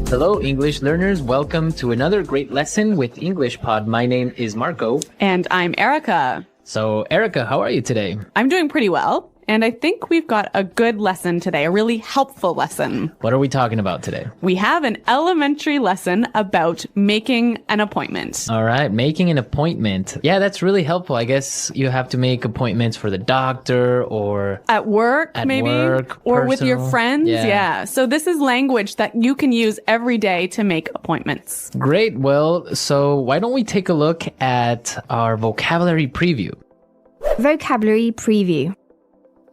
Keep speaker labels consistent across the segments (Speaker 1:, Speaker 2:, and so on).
Speaker 1: Hello, English learners. Welcome to another great lesson with English Pod. My name is Marco.
Speaker 2: And I'm Erica.
Speaker 1: So, Erica, how are you today?
Speaker 2: I'm doing pretty well. And I think we've got a good lesson today, a really helpful lesson.
Speaker 1: What are we talking about today?
Speaker 2: We have an elementary lesson about making an appointment.
Speaker 1: All right, making an appointment. Yeah, that's really helpful. I guess you have to make appointments for the doctor or...
Speaker 2: At work, maybe? Or with your friends. Yeah. So this is language that you can use every day to make appointments.
Speaker 1: Great. Well, so why don't we take a look at our vocabulary preview?
Speaker 3: Vocabulary preview.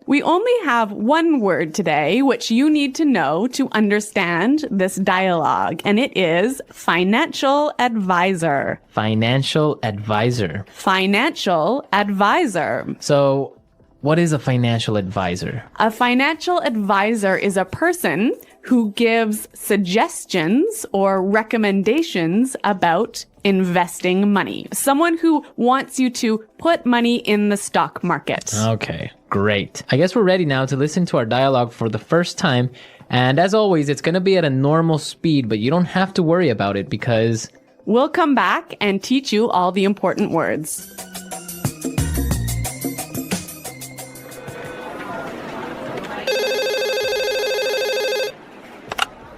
Speaker 2: We only have one word today, which you need to know to understand this dialogue, and it is financial advisor.
Speaker 1: Financial advisor.
Speaker 2: Financial advisor.
Speaker 1: So, what is a financial advisor?
Speaker 2: A financial advisor is a person who gives suggestions or recommendations about investing money. Someone who wants you to put money in the stock market.
Speaker 1: Okay, great. I guess we're ready now to listen to our dialogue for the first time. And as always, it's going to be at a normal speed, but you don't have to worry about it because...
Speaker 2: we'll come back and teach you all the important words.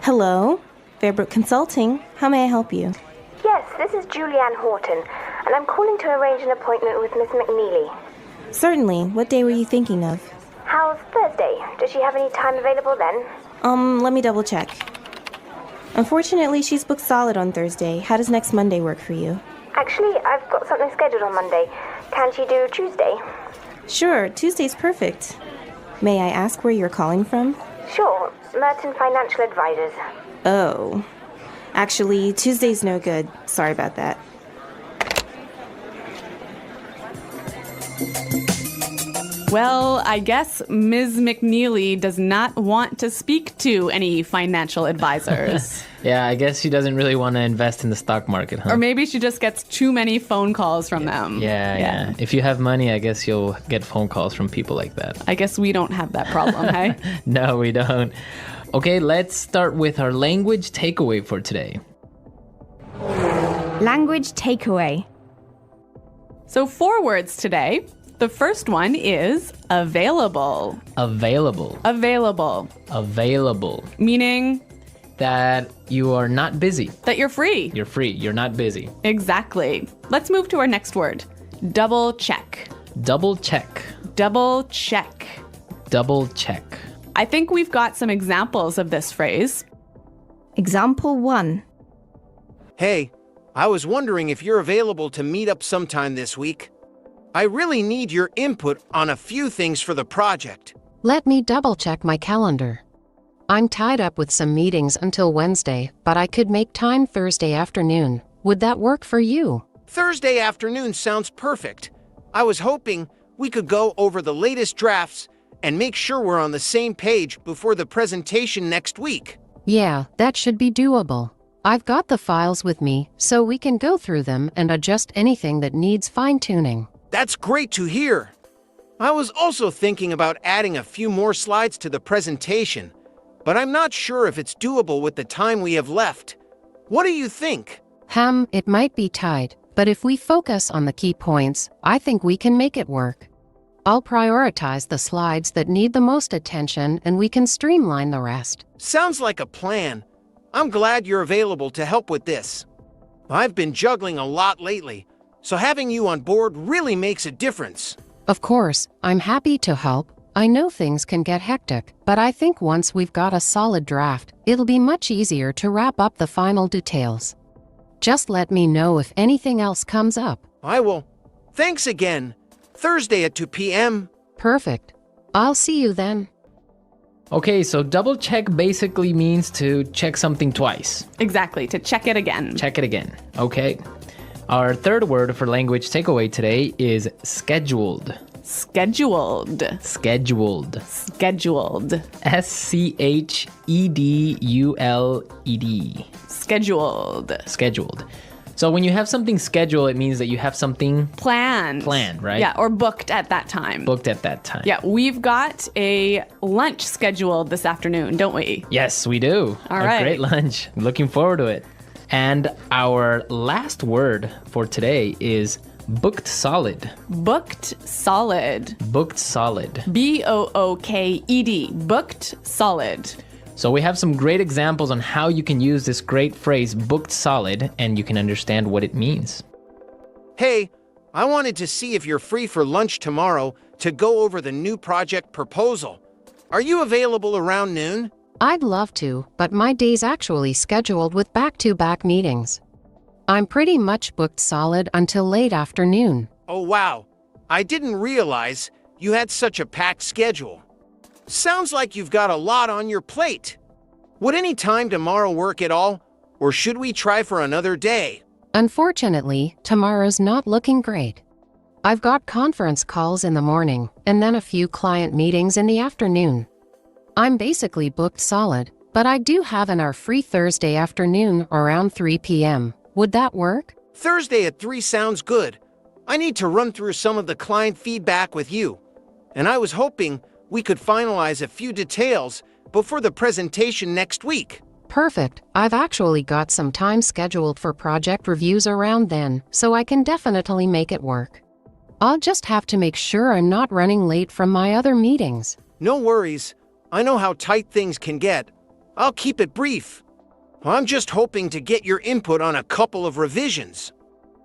Speaker 3: Hello, Fairbrook Consulting. How may I help you?
Speaker 4: Yes, this is Julianne Horton, and I'm calling to arrange an appointment with Miss McNeely.
Speaker 3: Certainly. What day were you thinking of?
Speaker 4: How's Thursday? Does she have any time available then?
Speaker 3: Let me double check. Unfortunately, she's booked solid on Thursday. How does next Monday work for you?
Speaker 4: Actually, I've got something scheduled on Monday. Can she do Tuesday?
Speaker 3: Sure, Tuesday's perfect. May I ask where you're calling from?
Speaker 4: Sure, Merton Financial Advisors.
Speaker 3: Oh. Actually, Tuesday's no good. Sorry about that.
Speaker 2: Well, I guess Ms. McNeely does not want to speak to any financial advisors.
Speaker 1: Yeah, I guess she doesn't really want to invest in the stock market, huh?
Speaker 2: Or maybe she just gets too many phone calls from them.
Speaker 1: Yeah. If you have money, I guess you'll get phone calls from people like that.
Speaker 2: I guess we don't have that problem, hey?
Speaker 1: No, we don't. Okay, let's start with our language takeaway for today.
Speaker 3: Language takeaway.
Speaker 2: So 4 words today. The first one is available.
Speaker 1: Available.
Speaker 2: Available.
Speaker 1: Available.
Speaker 2: Meaning?
Speaker 1: That you are not busy.
Speaker 2: That you're free.
Speaker 1: You're free. You're not busy.
Speaker 2: Exactly. Let's move to our next word. Double check.
Speaker 1: Double check.
Speaker 2: Double check.
Speaker 1: Double check.
Speaker 2: I think we've got some examples of this phrase.
Speaker 3: Example 1.
Speaker 5: Hey, I was wondering if you're available to meet up sometime this week. I really need your input on a few things for the project.
Speaker 6: Let me double-check my calendar. I'm tied up with some meetings until Wednesday, but I could make time Thursday afternoon. Would that work for you?
Speaker 5: Thursday afternoon sounds perfect. I was hoping we could go over the latest drafts and make sure we're on the same page before the presentation next week.
Speaker 6: Yeah, that should be doable. I've got the files with me, so we can go through them and adjust anything that needs fine-tuning.
Speaker 5: That's great to hear. I was also thinking about adding a few more slides to the presentation, but I'm not sure if it's doable with the time we have left. What do you think?
Speaker 6: It might be tight, but if we focus on the key points, I think we can make it work. I'll prioritize the slides that need the most attention and we can streamline the rest.
Speaker 5: Sounds like a plan. I'm glad you're available to help with this. I've been juggling a lot lately, so having you on board really makes a difference.
Speaker 6: Of course, I'm happy to help. I know things can get hectic, but I think once we've got a solid draft, it'll be much easier to wrap up the final details. Just let me know if anything else comes up.
Speaker 5: I will. Thanks again. Thursday at 2 p.m.
Speaker 6: Perfect. I'll see you then.
Speaker 1: Okay, so double check basically means to check something twice.
Speaker 2: Exactly, to check it again.
Speaker 1: Check it again. Okay. Our third word for language takeaway today is scheduled.
Speaker 2: Scheduled.
Speaker 1: Scheduled.
Speaker 2: Scheduled.
Speaker 1: scheduled.
Speaker 2: Scheduled.
Speaker 1: Scheduled. So when you have something scheduled, it means that you have something
Speaker 2: Planned,
Speaker 1: right?
Speaker 2: Yeah, or booked at that time.
Speaker 1: Booked at that time.
Speaker 2: Yeah, we've got a lunch scheduled this afternoon, don't we?
Speaker 1: Yes, we do.
Speaker 2: All
Speaker 1: a
Speaker 2: right.
Speaker 1: great lunch. Looking forward to it. And our last word for today is booked solid.
Speaker 2: Booked solid.
Speaker 1: Booked solid.
Speaker 2: Booked. Booked solid.
Speaker 1: So we have some great examples on how you can use this great phrase booked solid, and you can understand what it means.
Speaker 5: Hey, I wanted to see if you're free for lunch tomorrow to go over the new project proposal. Are you available around noon?
Speaker 6: I'd love to, but my day's actually scheduled with back-to-back meetings. I'm pretty much booked solid until late afternoon.
Speaker 5: Oh, wow. I didn't realize you had such a packed schedule. Sounds like you've got a lot on your plate. Would any time tomorrow work at all, or should we try for another day?
Speaker 6: Unfortunately, tomorrow's not looking great. I've got conference calls in the morning and then a few client meetings in the afternoon. I'm basically booked solid, but I do have an hour free Thursday afternoon around 3 p.m. Would that work?
Speaker 5: Thursday at 3 sounds good. I need to run through some of the client feedback with you, and I was hoping we could finalize a few details before the presentation next week.
Speaker 6: Perfect. I've actually got some time scheduled for project reviews around then, so I can definitely make it work. I'll just have to make sure I'm not running late from my other meetings.
Speaker 5: No worries. I know how tight things can get. I'll keep it brief. I'm just hoping to get your input on a couple of revisions.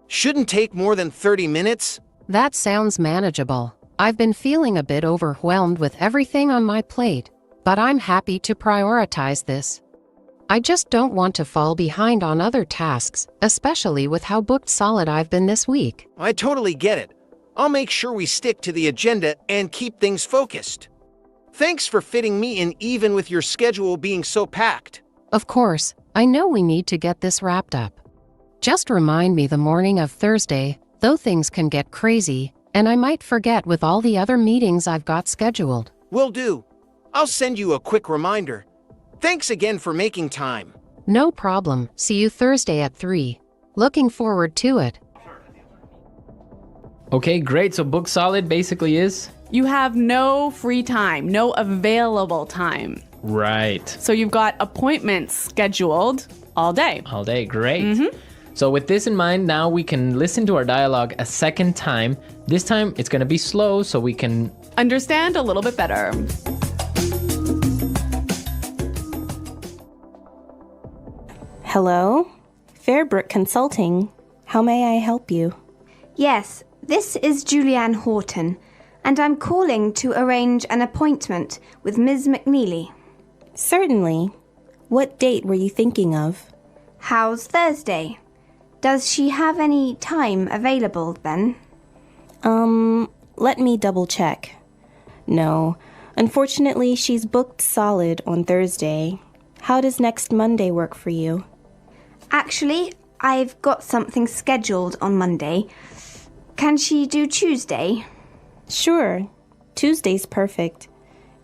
Speaker 5: Shouldn't take more than 30 minutes.
Speaker 6: That sounds manageable. I've been feeling a bit overwhelmed with everything on my plate, but I'm happy to prioritize this. I just don't want to fall behind on other tasks, especially with how booked solid I've been this week.
Speaker 5: I totally get it. I'll make sure we stick to the agenda and keep things focused. Thanks for fitting me in even with your schedule being so packed.
Speaker 6: Of course, I know we need to get this wrapped up. Just remind me the morning of Thursday, though things can get crazy, and I might forget with all the other meetings I've got scheduled.
Speaker 5: Will do. I'll send you a quick reminder. Thanks again for making time.
Speaker 6: No problem. See you Thursday at 3. Looking forward to it.
Speaker 1: Okay, great. So booked solid basically is?
Speaker 2: You have no free time, no available time.
Speaker 1: Right.
Speaker 2: So you've got appointments scheduled all day.
Speaker 1: All day, great. So with this in mind, now we can listen to our dialogue a second time. This time it's going to be slow so we can
Speaker 2: Understand a little bit better.
Speaker 3: Hello? Fairbrook Consulting. How may I help you?
Speaker 4: Yes, this is Julianne Horton, and I'm calling to arrange an appointment with Ms. McNeely.
Speaker 3: Certainly. What date were you thinking of?
Speaker 4: How's Thursday? Does she have any time available then?
Speaker 3: Let me double check. No, unfortunately, she's booked solid on Thursday. How does next Monday work for you?
Speaker 4: Actually, I've got something scheduled on Monday. Can she do Tuesday?
Speaker 3: Sure. Tuesday's perfect.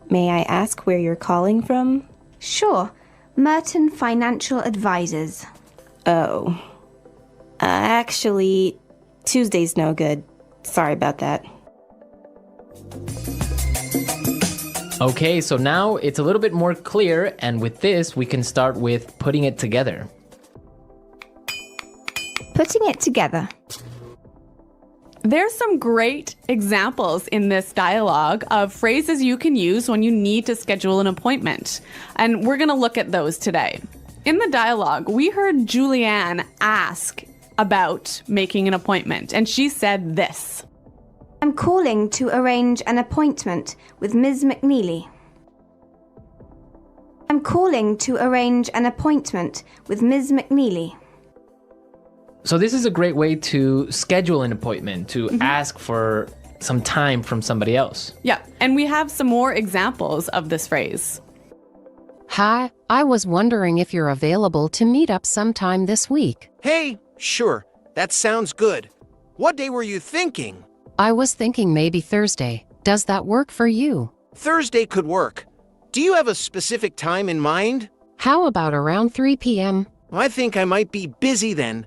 Speaker 3: May I ask where you're calling from?
Speaker 4: Sure. Merton Financial Advisors.
Speaker 3: Oh. Actually, Tuesday's no good. Sorry about that.
Speaker 1: Okay, so now it's a little bit more clear, and with this, we can start with putting it together.
Speaker 4: Putting it together.
Speaker 2: There's some great examples in this dialogue of phrases you can use when you need to schedule an appointment. And we're going to look at those today. In the dialogue, we heard Julianne ask about making an appointment, and she said this.
Speaker 4: I'm calling to arrange an appointment with Ms. McNeely. I'm calling to arrange an appointment with Ms. McNeely.
Speaker 1: So this is a great way to schedule an appointment, to ask for some time from somebody else.
Speaker 2: Yeah, and we have some more examples of this phrase.
Speaker 6: Hi, I was wondering if you're available to meet up sometime this week.
Speaker 5: Hey, sure, that sounds good. What day were you thinking?
Speaker 6: I was thinking maybe Thursday. Does that work for you?
Speaker 5: Thursday could work. Do you have a specific time in mind?
Speaker 6: How about around 3 p.m.?
Speaker 5: I think I might be busy then.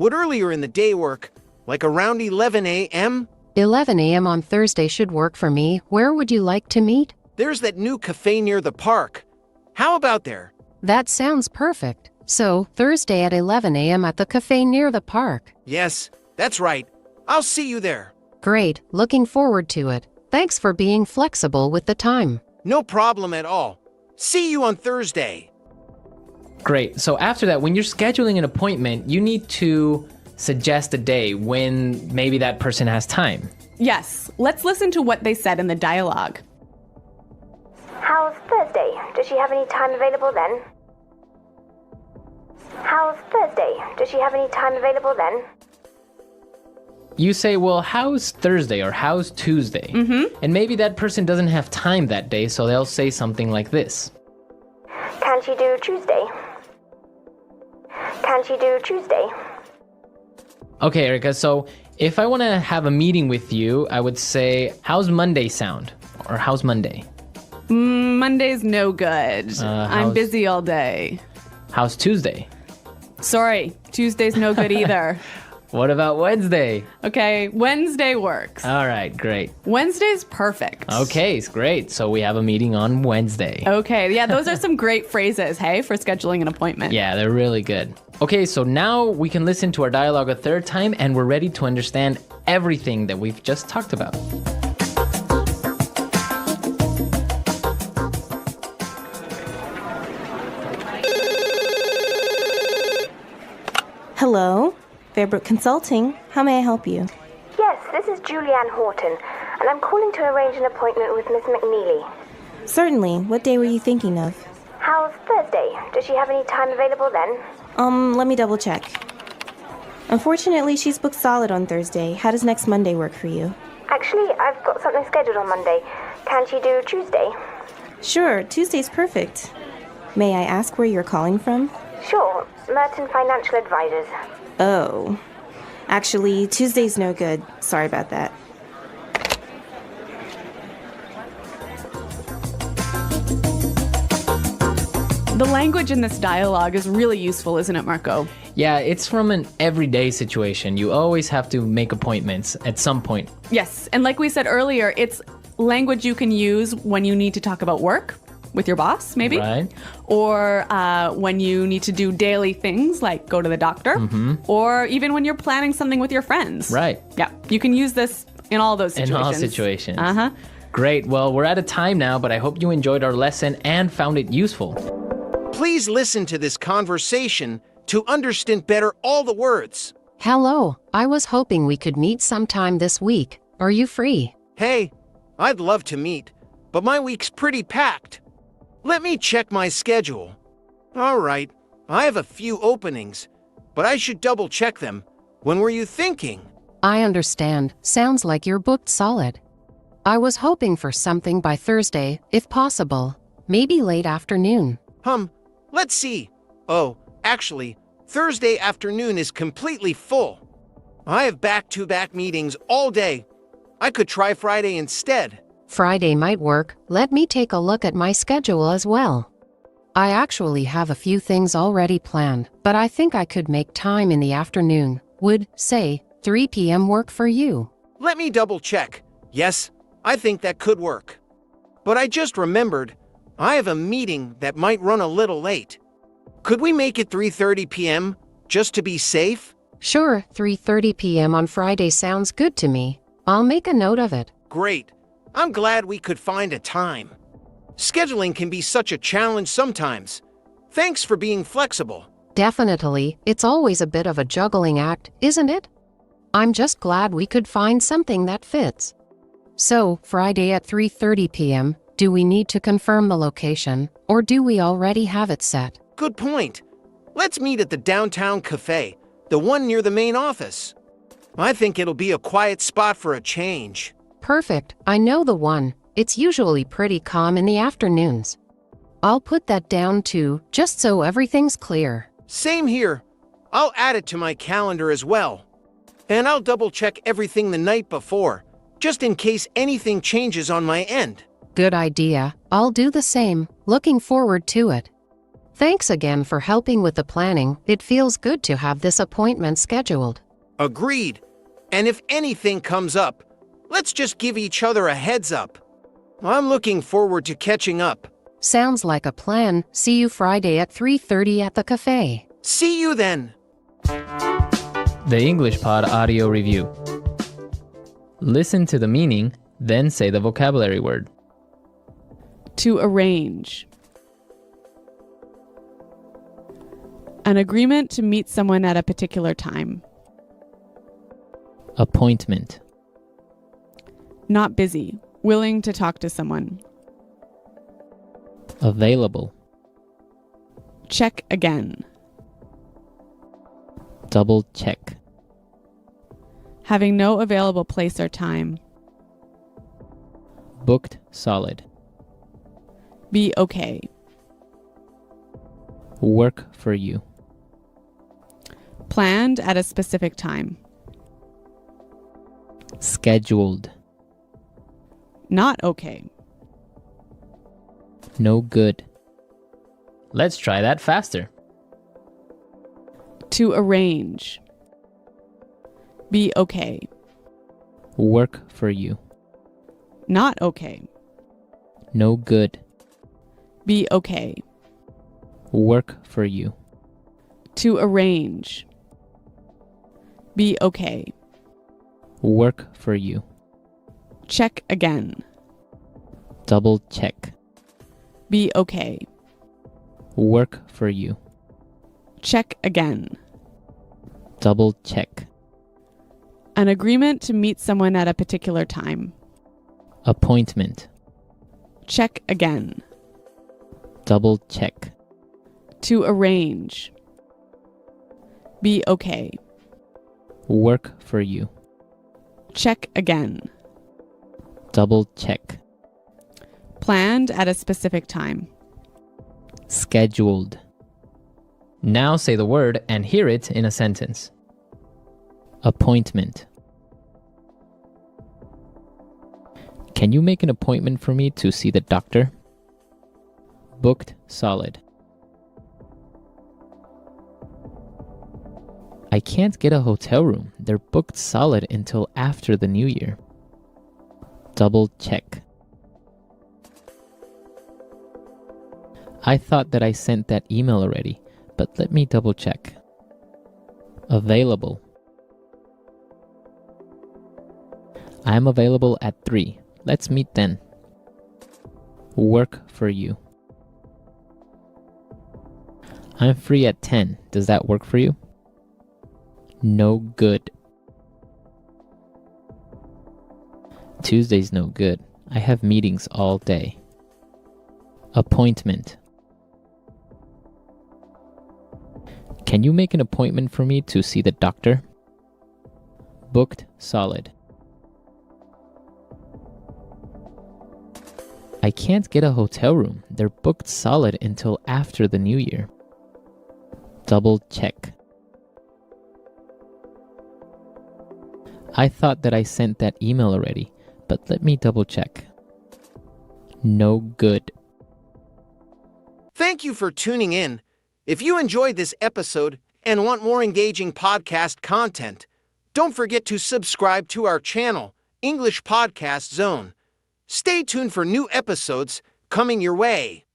Speaker 5: Would earlier in the day work, like around 11 a.m.?
Speaker 6: 11 a.m. on Thursday should work for me. Where would you like to meet?
Speaker 5: There's that new cafe near the park. How about there?
Speaker 6: That sounds perfect. So, Thursday at 11 a.m. at the cafe near the park.
Speaker 5: Yes, that's right. I'll see you there.
Speaker 6: Great, looking forward to it. Thanks for being flexible with the time.
Speaker 5: No problem at all. See you on Thursday.
Speaker 1: Great. So after that, when you're scheduling an appointment, you need to suggest a day when maybe that person has time.
Speaker 2: Yes, let's listen to what they said in the dialogue.
Speaker 4: How's Thursday? Does she have any time available then? How's Thursday? Does she have any time available then?
Speaker 1: You say, well, how's Thursday or how's Tuesday? And maybe that person doesn't have time that day, so they'll say something like this.
Speaker 4: Can she do Tuesday? Can she do Tuesday?
Speaker 1: Okay, Erica, so if I want to have a meeting with you, I would say, how's Monday sound? Or how's Monday?
Speaker 2: Monday's no good. I'm
Speaker 1: how's-
Speaker 2: busy all day.
Speaker 1: How's Tuesday?
Speaker 2: Sorry, Tuesday's no good either.
Speaker 1: What about Wednesday?
Speaker 2: Okay, Wednesday works.
Speaker 1: All right, great.
Speaker 2: Wednesday's perfect.
Speaker 1: Okay, it's great. So we have a meeting on Wednesday.
Speaker 2: Okay, yeah, those are some great phrases, hey, for scheduling an appointment.
Speaker 1: Yeah, they're really good. Okay, so now we can listen to our dialogue a third time and we're ready to understand everything that we've just talked about.
Speaker 3: Hello, Fairbrook Consulting. How may I help you?
Speaker 4: Yes, this is Julianne Horton, and I'm calling to arrange an appointment with Miss McNeely.
Speaker 3: Certainly. What day were you thinking of?
Speaker 4: How's Thursday? Does she have any time available then?
Speaker 3: Let me double check. Unfortunately, she's booked solid on Thursday. How does next Monday work for you?
Speaker 4: Actually, I've got something scheduled on Monday. Can she do Tuesday?
Speaker 3: Sure, Tuesday's perfect. May I ask where you're calling from?
Speaker 4: Sure, Merton Financial Advisors.
Speaker 3: Oh. Actually, Tuesday's no good. Sorry about that.
Speaker 2: The language in this dialogue is really useful, isn't it, Marco?
Speaker 1: Yeah, it's from an everyday situation. You always have to make appointments at some point.
Speaker 2: Yes, and like we said earlier, it's language you can use when you need to talk about work with your boss, maybe.
Speaker 1: Right.
Speaker 2: Or when you need to do daily things like go to the doctor. Or even when you're planning something with your friends.
Speaker 1: Right.
Speaker 2: Yeah, you can use this in all those situations.
Speaker 1: In all situations.
Speaker 2: Uh-huh.
Speaker 1: Great. Well, we're out of time now, but I hope you enjoyed our lesson and found it useful.
Speaker 5: Please listen to this conversation to understand better all the words.
Speaker 6: Hello, I was hoping we could meet sometime this week. Are you free?
Speaker 5: Hey, I'd love to meet, but my week's pretty packed. Let me check my schedule. All right, I have a few openings, but I should double check them. When were you thinking?
Speaker 6: I understand. Sounds like you're booked solid. I was hoping for something by Thursday, if possible. Maybe late afternoon.
Speaker 5: Let's see. Oh, actually, Thursday afternoon is completely full. I have back-to-back meetings all day. I could try Friday instead.
Speaker 6: Friday might work. Let me take a look at my schedule as well. I actually have a few things already planned, but I think I could make time in the afternoon. Would, say, 3 p.m. work for you?
Speaker 5: Let me double-check. Yes, I think that could work. But I just remembered, I have a meeting that might run a little late. Could we make it 3:30 p.m., just to be safe?
Speaker 6: Sure, 3:30 p.m. on Friday sounds good to me. I'll make a note of it.
Speaker 5: Great. I'm glad we could find a time. Scheduling can be such a challenge sometimes. Thanks for being flexible.
Speaker 6: Definitely, it's always a bit of a juggling act, isn't it? I'm just glad we could find something that fits. So, Friday at 3:30 p.m., do we need to confirm the location, or do we already have it set?
Speaker 5: Good point. Let's meet at the downtown cafe, the one near the main office. I think it'll be a quiet spot for a change.
Speaker 6: Perfect, I know the one. It's usually pretty calm in the afternoons. I'll put that down too, just so everything's clear.
Speaker 5: Same here. I'll add it to my calendar as well. And I'll double-check everything the night before, just in case anything changes on my end.
Speaker 6: Good idea. I'll do the same. Looking forward to it. Thanks again for helping with the planning. It feels good to have this appointment scheduled.
Speaker 5: Agreed. And if anything comes up, let's just give each other a heads up. I'm looking forward to catching up.
Speaker 6: Sounds like a plan. See you Friday at 3:30 at the cafe.
Speaker 5: See you then.
Speaker 1: The English Pod Audio Review. Listen to the meaning, then say the vocabulary word.
Speaker 2: To arrange. An agreement to meet someone at a particular time.
Speaker 1: Appointment.
Speaker 2: Not busy. Willing to talk to someone.
Speaker 1: Available.
Speaker 2: Check again.
Speaker 1: Double check.
Speaker 2: Having no available place or time.
Speaker 1: Booked solid.
Speaker 2: Be okay.
Speaker 1: Work for you.
Speaker 2: Planned at a specific time.
Speaker 1: Scheduled.
Speaker 2: Not okay.
Speaker 1: No good. Let's try that faster.
Speaker 2: To arrange. Be okay.
Speaker 1: Work for you.
Speaker 2: Not okay.
Speaker 1: No good.
Speaker 2: Be okay.
Speaker 1: Work for you.
Speaker 2: To arrange. Be okay.
Speaker 1: Work for you.
Speaker 2: Check again.
Speaker 1: Double check.
Speaker 2: Be okay.
Speaker 1: Work for you.
Speaker 2: Check again.
Speaker 1: Double check.
Speaker 2: An agreement to meet someone at a particular time.
Speaker 1: Appointment.
Speaker 2: Check again.
Speaker 1: Double check.
Speaker 2: To arrange. Be okay.
Speaker 1: Work for you.
Speaker 2: Check again.
Speaker 1: Double check.
Speaker 2: Planned at a specific time.
Speaker 1: Scheduled. Now say the word and hear it in a sentence. Appointment. Can you make an appointment for me to see the doctor? Booked solid. I can't get a hotel room. They're booked solid until after the new year. Double check. I thought that I sent that email already, but let me double check. Available. I am available at 3. Let's meet then. Work for you. I'm free at 10. Does that work for you? No good. Tuesday's no good. I have meetings all day. Appointment. Can you make an appointment for me to see the doctor? Booked solid. I can't get a hotel room. They're booked solid until after the new year. Double check. I thought that I sent that email already, but let me double check. No good.
Speaker 5: Thank you for tuning in. If you enjoyed this episode and want more engaging podcast content, don't forget to subscribe to our channel, English Podcast Zone. Stay tuned for new episodes coming your way.